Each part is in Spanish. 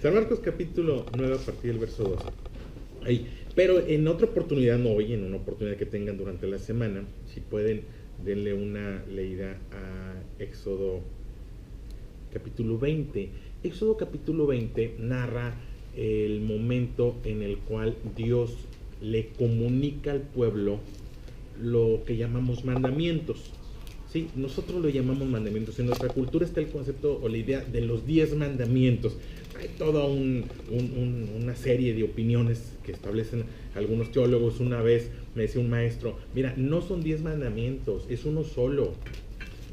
San Marcos capítulo 9 a partir del verso 2. Ahí. Pero en otra oportunidad, no hoy, en una oportunidad que tengan durante la semana, si pueden, denle una leída a Éxodo capítulo 20. Éxodo capítulo 20 narra el momento en el cual Dios le comunica al pueblo lo que llamamos mandamientos. Sí, nosotros lo llamamos mandamientos. En nuestra cultura está el concepto o la idea de los 10 mandamientos. Hay toda una serie de opiniones que establecen algunos teólogos. Una vez me decía un maestro, mira, no son 10 mandamientos, es uno solo.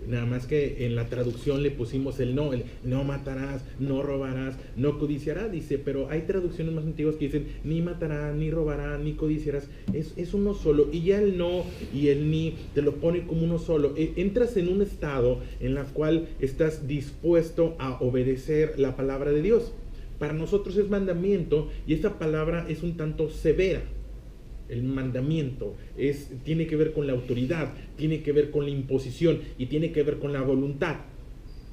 Nada más que en la traducción le pusimos el no matarás, no robarás, no codiciarás, dice, pero hay traducciones más antiguas que dicen ni matarás, ni robarás, ni codiciarás, es uno solo, y ya el no y el ni te lo pone como uno solo. Entras en un estado en la cual estás dispuesto a obedecer la palabra de Dios. Para nosotros es mandamiento y esta palabra es un tanto severa. El mandamiento tiene que ver con la autoridad, tiene que ver con la imposición y tiene que ver con la voluntad.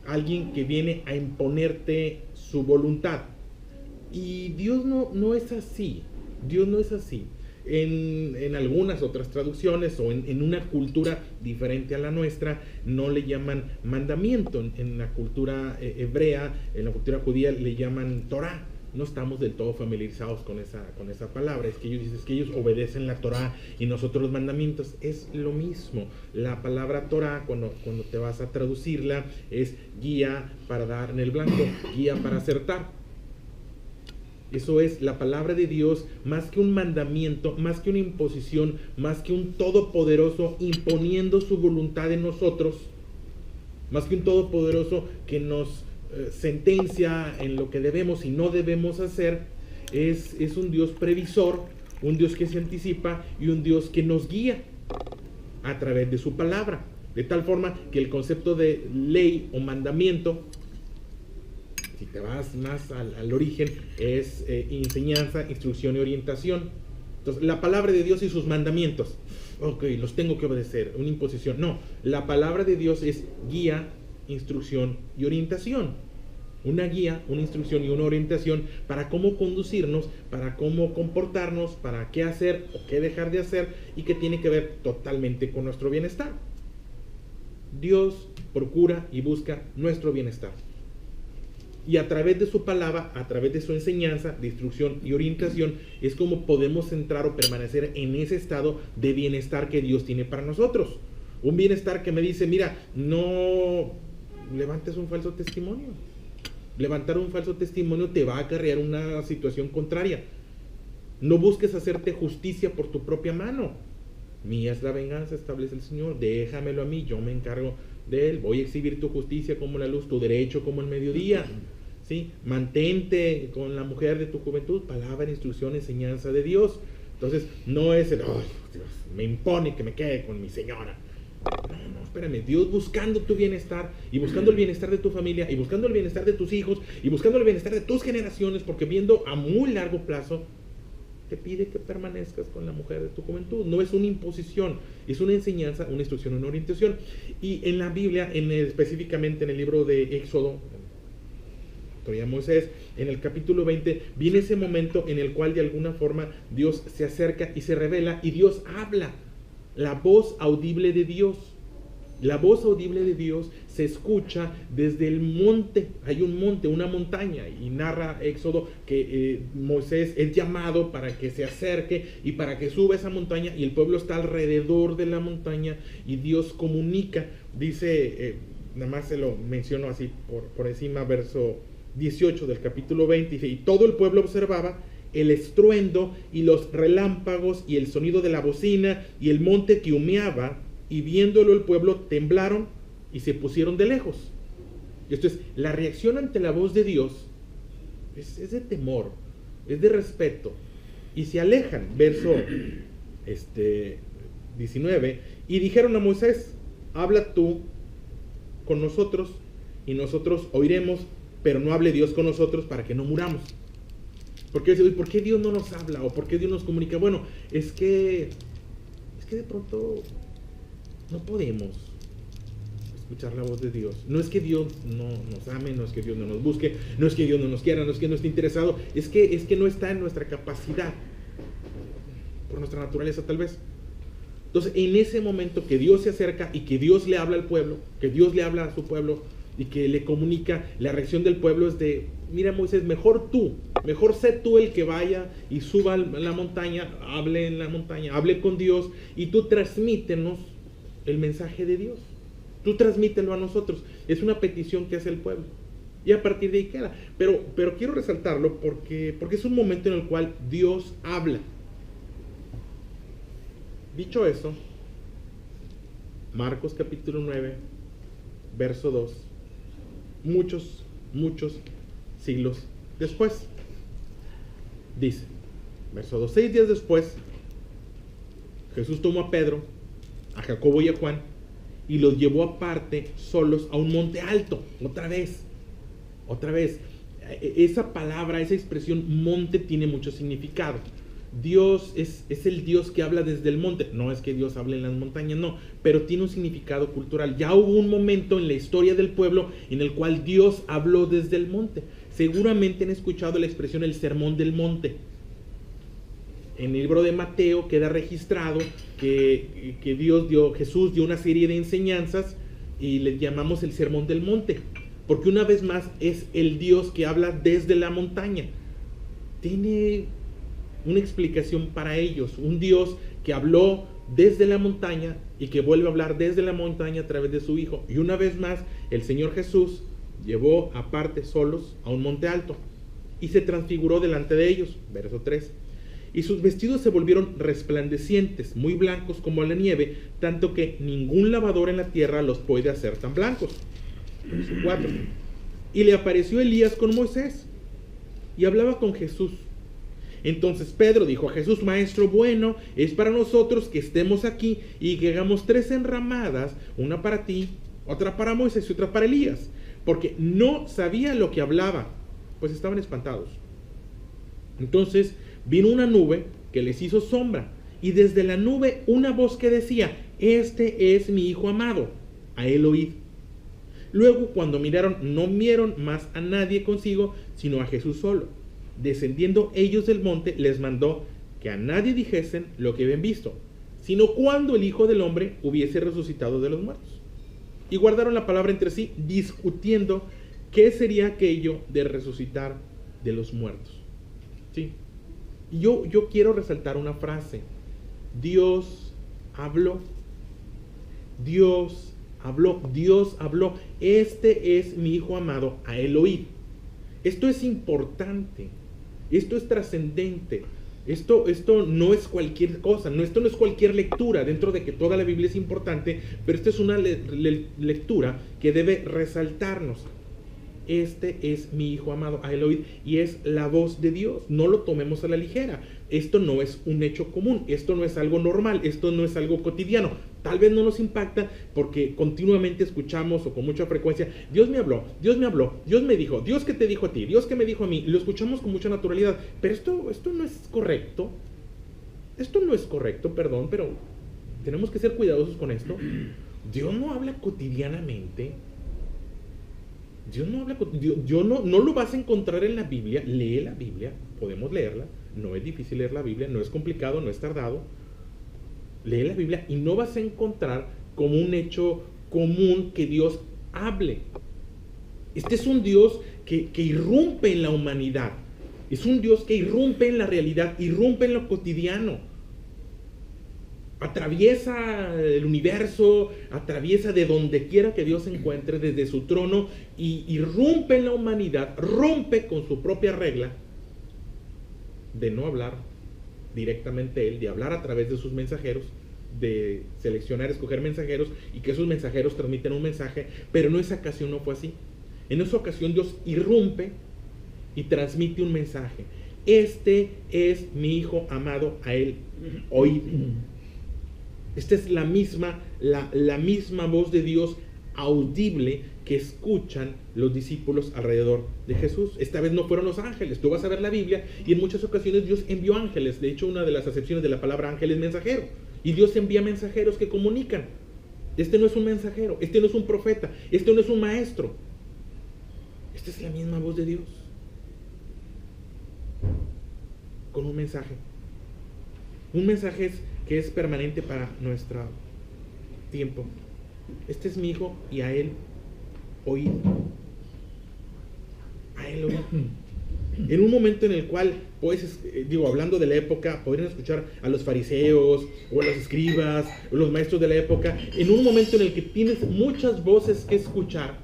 Alguien que viene a imponerte su voluntad. Y Dios no es así. Dios no es así. En algunas otras traducciones o en una cultura diferente a la nuestra no le llaman mandamiento. En la cultura hebrea, en la cultura judía le llaman Torah. No estamos del todo familiarizados con esa palabra. Es que ellos obedecen la Torah y nosotros los mandamientos. Es lo mismo. La palabra Torah, cuando te vas a traducirla, es guía para dar en el blanco, guía para acertar. Eso es la palabra de Dios, más que un mandamiento, más que una imposición, más que un todopoderoso imponiendo su voluntad en nosotros, más que un todopoderoso que nos sentencia en lo que debemos y no debemos hacer. Es un Dios previsor, un Dios que se anticipa y un Dios que nos guía a través de su palabra, de tal forma que el concepto de ley o mandamiento, si te vas más al origen, es enseñanza, instrucción y orientación. Entonces, la palabra de Dios y sus mandamientos, ok, los tengo que obedecer, una imposición. No, la palabra de Dios es guía, instrucción y orientación. Una guía, una instrucción y una orientación para cómo conducirnos, para cómo comportarnos, para qué hacer o qué dejar de hacer, y que tiene que ver totalmente con nuestro bienestar. Dios procura y busca nuestro bienestar. Y a través de su palabra, a través de su enseñanza, de instrucción y orientación, es como podemos entrar o permanecer en ese estado de bienestar que Dios tiene para nosotros. Un bienestar que me dice, mira, no levantes un falso testimonio. Levantar un falso testimonio te va a acarrear una situación contraria. No busques hacerte justicia por tu propia mano. Mía es la venganza, establece el Señor. Déjamelo a mí, yo me encargo de él. Voy a exhibir tu justicia como la luz, tu derecho como el mediodía. ¿Sí? Mantente con la mujer de tu juventud. Palabra, instrucción, enseñanza de Dios. Entonces, no es el, oh, Dios, me impone que me quede con mi señora. No, espérame, Dios buscando tu bienestar y buscando el bienestar de tu familia y buscando el bienestar de tus hijos y buscando el bienestar de tus generaciones, porque viendo a muy largo plazo te pide que permanezcas con la mujer de tu juventud. No es una imposición, es una enseñanza, una instrucción, una orientación. Y en la Biblia, específicamente en el libro de Éxodo, todavía Moisés, en el capítulo 20, viene ese momento en el cual de alguna forma Dios se acerca y se revela y Dios habla. La voz audible de Dios. La voz audible de Dios se escucha desde el monte. Hay un monte, una montaña. Y narra Éxodo que Moisés es llamado para que se acerque y para que suba esa montaña. Y el pueblo está alrededor de la montaña. Y Dios comunica. Dice, nada más se lo menciono así por encima, verso 18 del capítulo 20. Dice, y todo el pueblo observaba el estruendo y los relámpagos y el sonido de la bocina y el monte que humeaba, y viéndolo el pueblo temblaron y se pusieron de lejos. Esto es, la reacción ante la voz de Dios es de temor, es de respeto, y se alejan. Verso 19, y dijeron a Moisés, habla tú con nosotros y nosotros oiremos, pero no hable Dios con nosotros para que no muramos. ¿Por qué Dios no nos habla? ¿O por qué Dios nos comunica? Bueno, es que de pronto no podemos. escuchar la voz de Dios. No es que Dios no nos ame, no es que Dios no nos busque, no es que Dios no nos quiera, no es que no esté interesado, es que no está en nuestra capacidad, por nuestra naturaleza tal vez. Entonces, en ese momento que Dios se acerca y que Dios le habla al pueblo, que Dios le habla a su pueblo y que le comunica, la reacción del pueblo es de: mira, Moisés, mejor sé tú el que vaya y suba a la montaña, hable en la montaña, hable con Dios, y tú transmítenos el mensaje de Dios. Tú transmítelo a nosotros. Es una petición que hace el pueblo. Y a partir de ahí queda. Pero quiero resaltarlo porque es un momento en el cual Dios habla. Dicho eso, Marcos capítulo 9, verso 2, muchos siglos después, dice, verso 2: 6 días después, Jesús tomó a Pedro, a Jacobo y a Juan, y los llevó aparte solos a un monte alto. Otra vez, esa palabra, esa expresión monte tiene mucho significado. Dios es el Dios que habla desde el monte. No es que Dios hable en las montañas, no, pero tiene un significado cultural. Ya hubo un momento en la historia del pueblo en el cual Dios habló desde el monte. Seguramente han escuchado la expresión el sermón del monte. En el libro de Mateo queda registrado que Jesús dio una serie de enseñanzas y le llamamos el sermón del monte, porque una vez más es el Dios que habla desde la montaña. Tiene una explicación para ellos, un Dios que habló desde la montaña y que vuelve a hablar desde la montaña a través de su Hijo. Y una vez más, el Señor Jesús llevó aparte solos a un monte alto y se transfiguró delante de ellos. Verso 3. Y sus vestidos se volvieron resplandecientes, muy blancos como la nieve, tanto que ningún lavador en la tierra los puede hacer tan blancos. Verso 4. Y le apareció Elías con Moisés y hablaba con Jesús. Entonces Pedro dijo a Jesús: Maestro bueno, es para nosotros que estemos aquí y que hagamos 3 enramadas, una para ti, otra para Moisés y otra para Elías, porque no sabía lo que hablaba, pues estaban espantados. Entonces vino una nube que les hizo sombra, y desde la nube una voz que decía: Este es mi Hijo amado, a él oíd. Luego, cuando miraron, no vieron más a nadie consigo, sino a Jesús solo. Descendiendo ellos del monte, les mandó que a nadie dijesen lo que habían visto, sino cuando el Hijo del Hombre hubiese resucitado de los muertos. Y guardaron la palabra entre sí, discutiendo qué sería aquello de resucitar de los muertos. ¿Sí? Yo quiero resaltar una frase. Dios habló. Dios habló. Dios habló. Este es mi Hijo amado, a él oíd. Esto es importante. Esto es trascendente. Esto no es cualquier cosa. Esto no es cualquier lectura, dentro de que toda la Biblia es importante, pero esta es una lectura que debe resaltarnos. Este es mi Hijo amado, a él oíd, y es la voz de Dios. No lo tomemos a la ligera. Esto no es un hecho común, esto no es algo normal, esto no es algo cotidiano. Tal vez no nos impacta porque continuamente escuchamos, o con mucha frecuencia: Dios me habló, Dios me dijo, Dios que te dijo a ti, Dios que me dijo a mí. Y lo escuchamos con mucha naturalidad, pero esto no es correcto. Esto no es correcto, perdón, pero tenemos que ser cuidadosos con esto. Dios no habla cotidianamente. Dios no habla, no lo vas a encontrar en la Biblia. Lee la Biblia, podemos leerla, no es difícil leer la Biblia, no es complicado, no es tardado. Lee la Biblia y no vas a encontrar como un hecho común que Dios hable. Este es un Dios que irrumpe en la humanidad, es un Dios que irrumpe en la realidad, irrumpe en lo cotidiano. Atraviesa el universo, atraviesa de donde quiera que Dios se encuentre, desde su trono, y irrumpe en la humanidad, rompe con su propia regla de no hablar directamente Él, de hablar a través de sus mensajeros, de seleccionar, escoger mensajeros, y que esos mensajeros transmiten un mensaje. Pero en esa ocasión no fue así. En esa ocasión Dios irrumpe y transmite un mensaje: Este es mi Hijo amado, a él oíd. Esta es la misma voz de Dios audible que escuchan los discípulos alrededor de Jesús. Esta vez no fueron los ángeles. Tú vas a ver la Biblia y en muchas ocasiones Dios envió ángeles. De hecho, una de las acepciones de la palabra ángel es mensajero. Y Dios envía mensajeros que comunican. Este no es un mensajero, este no es un profeta, este no es un maestro. Esta es la misma voz de Dios, con un mensaje. Un mensaje que es permanente para nuestro tiempo. Este es mi hijo y a él oíd. A él oíd. En un momento en el cual, pues, hablando de la época, podrían escuchar a los fariseos, o a los escribas, o los maestros de la época, en un momento en el que tienes muchas voces que escuchar,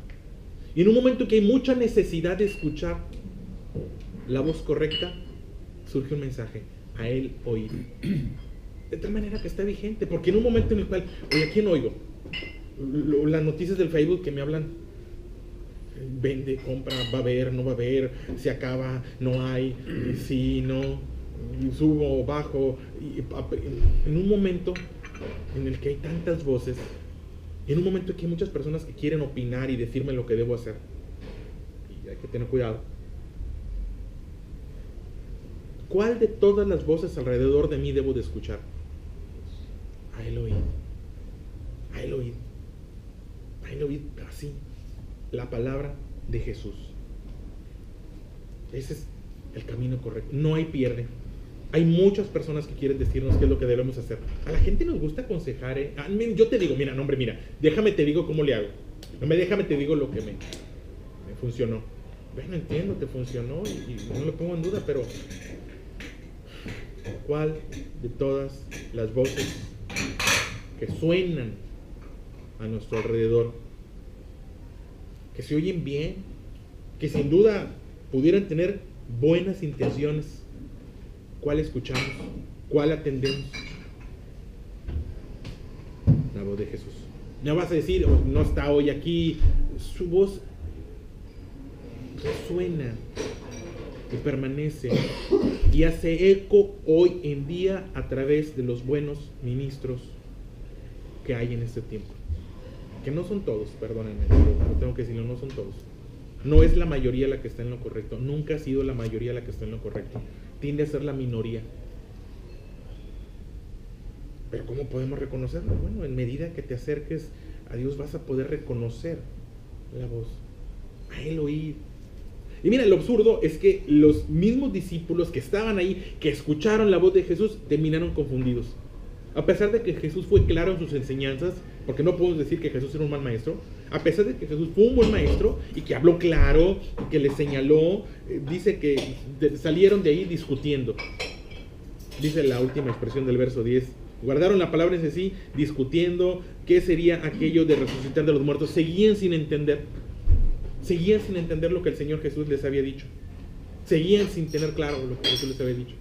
y en un momento que hay mucha necesidad de escuchar la voz correcta, surge un mensaje: a él oír. De tal manera que está vigente, porque en un momento en el cual, oye, ¿a quién oigo? Las noticias del Facebook que me hablan: vende, compra, va a haber, no va a haber, se acaba, no hay, sí, no, subo, bajo. En un momento en el que hay tantas voces, en un momento en que hay muchas personas que quieren opinar y decirme lo que debo hacer, y hay que tener cuidado. ¿Cuál de todas las voces alrededor de mí debo de escuchar? A él oíd. A él oíd. A él oíd, así. La palabra de Jesús. Ese es el camino correcto. No hay pierde. Hay muchas personas que quieren decirnos qué es lo que debemos hacer. A la gente nos gusta aconsejar. Yo te digo, mira, déjame te digo cómo le hago. Déjame te digo lo que me funcionó. Bueno, entiendo, te funcionó y no lo pongo en duda, pero ¿cuál de todas las voces que suenan a nuestro alrededor, que se oyen bien, que sin duda pudieran tener buenas intenciones, cuál escuchamos, cuál atendemos? La voz de Jesús. No vas a decir, no está hoy aquí, su voz resuena y permanece y hace eco hoy en día a través de los buenos ministros que hay en este tiempo. Que no son todos, perdónenme, pero tengo que decirlo, no son todos. No es la mayoría la que está en lo correcto. Nunca ha sido la mayoría la que está en lo correcto. Tiende a ser la minoría. Pero ¿cómo podemos reconocerlo? Bueno, en medida que te acerques a Dios vas a poder reconocer la voz. A él oír. Y mira, lo absurdo es que los mismos discípulos que estaban ahí, que escucharon la voz de Jesús, terminaron confundidos. A pesar de que Jesús fue claro en sus enseñanzas, porque no podemos decir que Jesús era un mal maestro, a pesar de que Jesús fue un buen maestro y que habló claro, y que les señaló, dice que salieron de ahí discutiendo. Dice la última expresión del verso 10. Guardaron la palabra en sí, discutiendo qué sería aquello de resucitar de los muertos. Seguían sin entender lo que el Señor Jesús les había dicho. Seguían sin tener claro lo que Jesús les había dicho.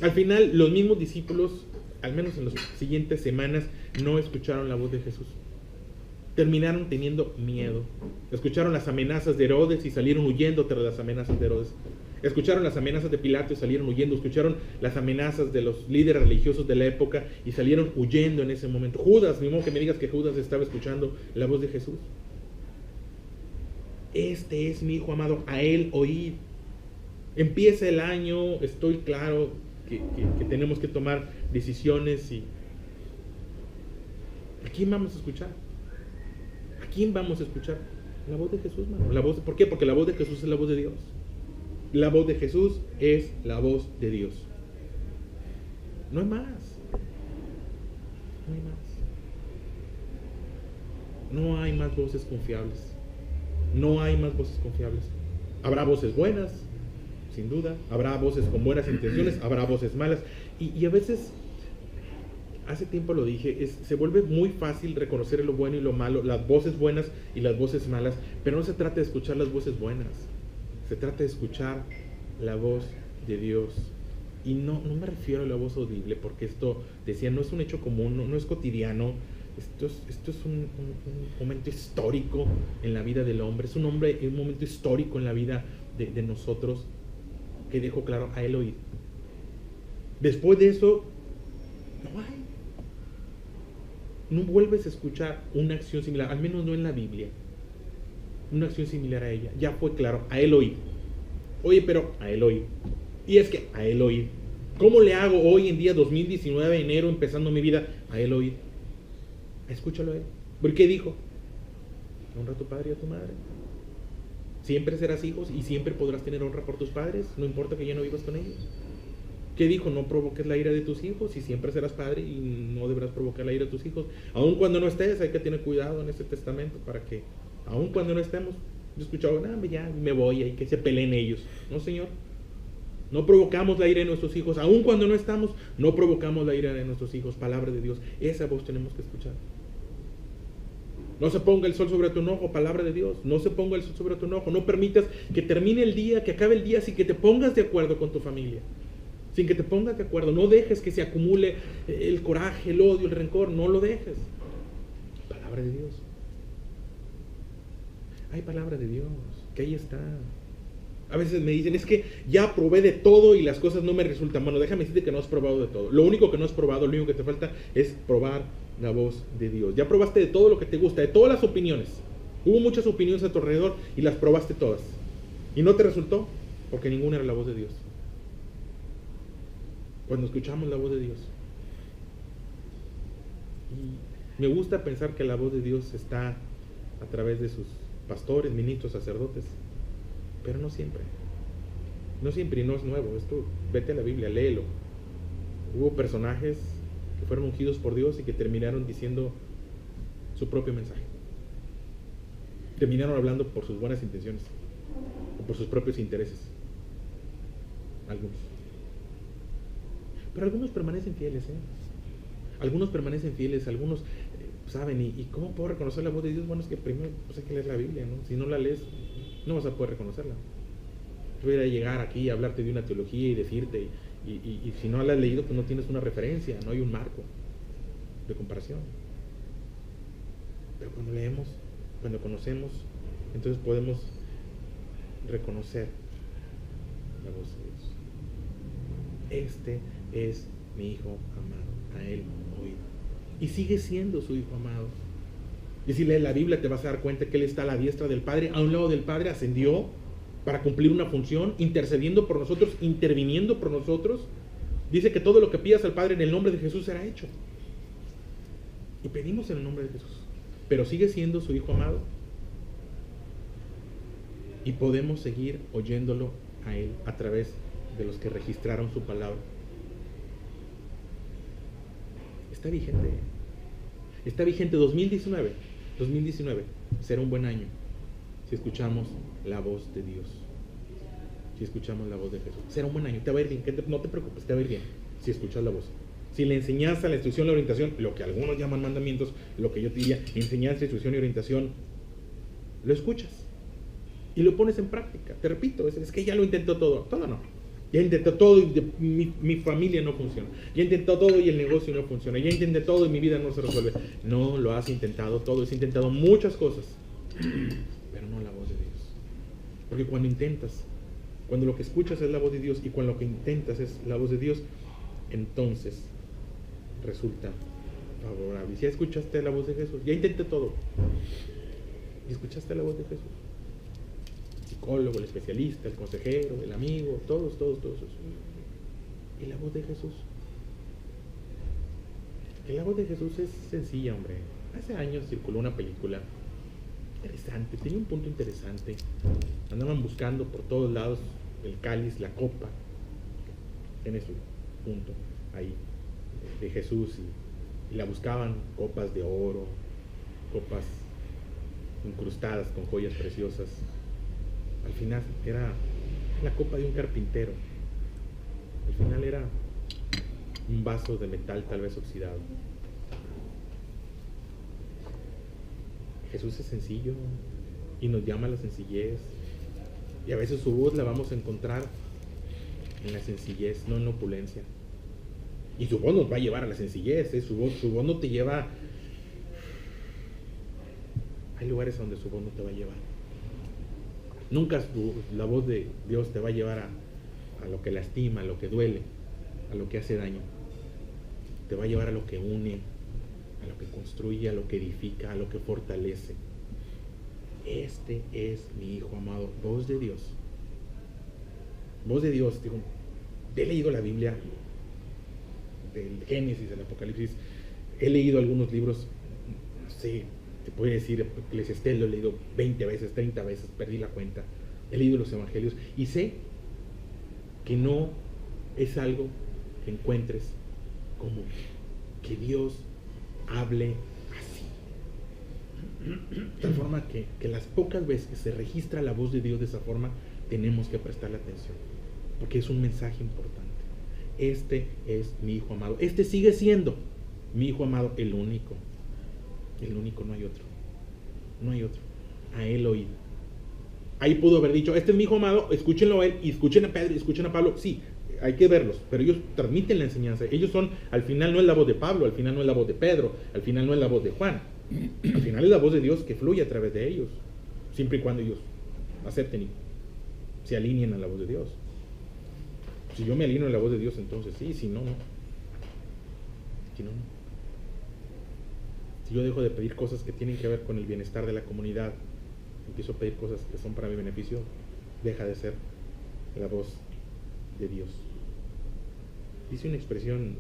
Al final, los mismos discípulos, al menos en las siguientes semanas, no escucharon la voz de Jesús. Terminaron teniendo miedo. Escucharon las amenazas de Herodes y salieron huyendo tras las amenazas de Herodes. Escucharon las amenazas de Pilato y salieron huyendo. Escucharon las amenazas de los líderes religiosos de la época y salieron huyendo en ese momento. Judas, ni modo que me digas que Judas estaba escuchando la voz de Jesús. Este es mi hijo amado, a él oíd. Empieza el año, estoy claro que tenemos que tomar decisiones y ¿a quién vamos a escuchar? ¿A quién vamos a escuchar? La voz de Jesús, mano. ¿Por qué? Porque la voz de Jesús es la voz de Dios. La voz de Jesús es la voz de Dios. No hay más. No hay más. No hay más voces confiables. No hay más voces confiables. Habrá voces buenas, sin duda. Habrá voces con buenas intenciones. Habrá voces malas. Y a veces, hace tiempo lo dije, se vuelve muy fácil reconocer lo bueno y lo malo, las voces buenas y las voces malas, pero no se trata de escuchar las voces buenas. Se trata de escuchar la voz de Dios. Y no me refiero a la voz audible, porque esto, decía, no es un hecho común, no es cotidiano. Esto es un momento histórico en la vida del hombre. Es un momento histórico en la vida de nosotros, que dejó claro a él oír. Después de eso, no hay. No vuelves a escuchar una acción similar, al menos no en la Biblia. Una acción similar a ella. Ya fue claro, a él oír. Oye, pero a él oír. Y es que a él oír. ¿Cómo le hago hoy en día 2019, enero, empezando mi vida? A él oír. Escúchalo a él. ¿Por qué dijo? Honra a tu padre y a tu madre. Siempre serás hijos y siempre podrás tener honra por tus padres, no importa que ya no vivas con ellos. ¿Qué dijo? No provoques la ira de tus hijos y siempre serás padre y no deberás provocar la ira de tus hijos. Aun cuando no estés, hay que tener cuidado en ese testamento para que, aun cuando no estemos, yo he escuchado, ya me voy, hay que se peleen ellos. No, Señor. No provocamos la ira de nuestros hijos, aun cuando no estamos, no provocamos la ira de nuestros hijos. Palabra de Dios, esa voz tenemos que escuchar. No se ponga el sol sobre tu enojo, palabra de Dios. No se ponga el sol sobre tu enojo. No permitas que termine el día, que acabe el día sin que te pongas de acuerdo con tu familia. Sin que te pongas de acuerdo. No dejes que se acumule el coraje, el odio, el rencor. No lo dejes. Palabra de Dios. Hay palabra de Dios, que ahí está. A veces me dicen, es que ya probé de todo y las cosas no me resultan. Bueno, déjame decirte que no has probado de todo. Lo único que no has probado, lo único que te falta es probar la voz de Dios. Ya probaste de todo lo que te gusta, de todas las opiniones. Hubo muchas opiniones a tu alrededor y las probaste todas. ¿Y no te resultó? Porque ninguna era la voz de Dios. Cuando escuchamos la voz de Dios. Y me gusta pensar que la voz de Dios está a través de sus pastores, ministros, sacerdotes. Pero no siempre. No siempre y no es nuevo. Esto, vete a la Biblia, léelo. Hubo personajes que fueron ungidos por Dios y que terminaron diciendo su propio mensaje. Terminaron hablando por sus buenas intenciones o por sus propios intereses. Algunos. Pero algunos permanecen fieles, Algunos permanecen fieles, algunos saben. ¿Y cómo puedo reconocer la voz de Dios? Bueno, es que primero hay que leer la Biblia, ¿no? Si no la lees, no vas a poder reconocerla. Yo voy a llegar aquí y hablarte de una teología y decirte, y si no la has leído, pues no tienes una referencia, no hay un marco de comparación. Pero cuando leemos, cuando conocemos, entonces podemos reconocer la voz de Dios. Este es mi Hijo amado, a Él oíd. Y sigue siendo su Hijo amado. Y si lees la Biblia te vas a dar cuenta que Él está a la diestra del Padre, a un lado del Padre ascendió para cumplir una función, intercediendo por nosotros, interviniendo por nosotros. Dice que todo lo que pidas al Padre en el nombre de Jesús será hecho. Y pedimos en el nombre de Jesús. Pero sigue siendo su Hijo amado. Y podemos seguir oyéndolo a Él a través de los que registraron su palabra. Está vigente. Está vigente 2019. 2019 será un buen año si escuchamos la voz de Dios. Si escuchamos la voz de Jesús. Será un buen año. Te va a ir bien. No te preocupes, te va a ir bien si escuchas la voz. Si la enseñanza, la instrucción, la orientación, lo que algunos llaman mandamientos, lo que yo te diría, enseñanza, instrucción y orientación, lo escuchas y lo pones en práctica. Te repito, es que ya lo intentó todo. Todo no. Ya intenté todo y mi familia no funciona. Ya intentó todo y el negocio no funciona. Ya intenté todo y mi vida no se resuelve. No lo has intentado todo. Has intentado muchas cosas, pero no la voz de Dios. Porque cuando intentas, cuando lo que escuchas es la voz de Dios y cuando lo que intentas es la voz de Dios, entonces resulta favorable. Si ya escuchaste la voz de Jesús, ya intenté todo y escuchaste la voz de Jesús, el psicólogo, el especialista, el consejero, el amigo, todos. Y la voz de Jesús. Y la voz de Jesús es sencilla, hombre. Hace años circuló una película interesante, tenía un punto interesante. Andaban buscando por todos lados el cáliz, la copa. Tiene su punto ahí de Jesús y la buscaban, copas de oro, copas incrustadas con joyas preciosas. Al final era la copa de un carpintero. Al final era un vaso de metal tal vez oxidado. Jesús es sencillo y nos llama a la sencillez, y a veces su voz la vamos a encontrar en la sencillez, no en la opulencia. Y su voz nos va a llevar a la sencillez, su voz no te lleva. Hay lugares donde su voz no te va a llevar. Nunca la voz de Dios te va a llevar a lo que lastima, a lo que duele, a lo que hace daño. Te va a llevar a lo que une, a lo que construye, a lo que edifica, a lo que fortalece. Este es mi Hijo amado, voz de Dios. Voz de Dios, digo, he leído la Biblia, del Génesis, del Apocalipsis, he leído algunos libros sé, te puede decir, Eclesiastés lo he leído 20 veces, 30 veces, perdí la cuenta, he leído los evangelios y sé que no es algo que encuentres común, que Dios hable así. De tal forma que las pocas veces que se registra la voz de Dios de esa forma, tenemos que prestarle atención, porque es un mensaje importante. Este es mi hijo amado. Este sigue siendo mi hijo amado, el único. El único, no hay otro. No hay otro. A él oíd. Ahí pudo haber dicho, este es mi hijo amado, escúchenlo a él, y escuchen a Pedro, y escuchen a Pablo. Sí, hay que verlos, pero ellos transmiten la enseñanza. Ellos son, al final no es la voz de Pablo, al final no es la voz de Pedro, al final no es la voz de Juan. Al final es la voz de Dios que fluye a través de ellos, siempre y cuando ellos acepten y se alineen a la voz de Dios. Si yo me alineo a la voz de Dios, entonces sí, si no, no. Si no, no. Si yo dejo de pedir cosas que tienen que ver con el bienestar de la comunidad, empiezo a pedir cosas que son para mi beneficio, deja de ser la voz de Dios. Dice una expresión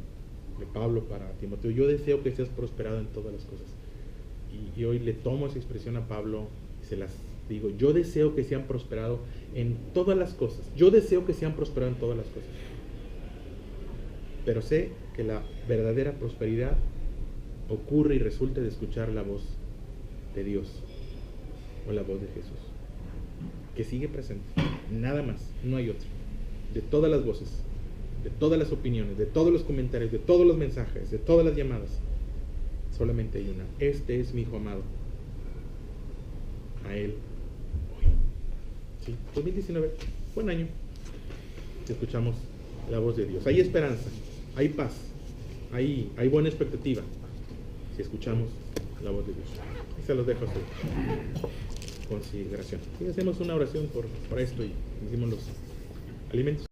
de Pablo para Timoteo: yo deseo que seas prosperado en todas las cosas. Y hoy le tomo esa expresión a Pablo y se las digo: yo deseo que sean prosperados en todas las cosas. Yo deseo que sean prosperados en todas las cosas. Pero sé que la verdadera prosperidad ocurre y resulta de escuchar la voz de Dios o la voz de Jesús, que sigue presente. Nada más, no hay otro. De todas las voces, de todas las opiniones, de todos los comentarios, de todos los mensajes, de todas las llamadas, solamente hay una: este es mi hijo amado, a él hoy. ¿Sí? 2019, buen año. Escuchamos la voz de Dios. Hay esperanza, hay paz, hay buena expectativa si escuchamos la voz de Dios. Y se los dejo a su consideración. Y hacemos una oración por esto y hicimos los alimentos.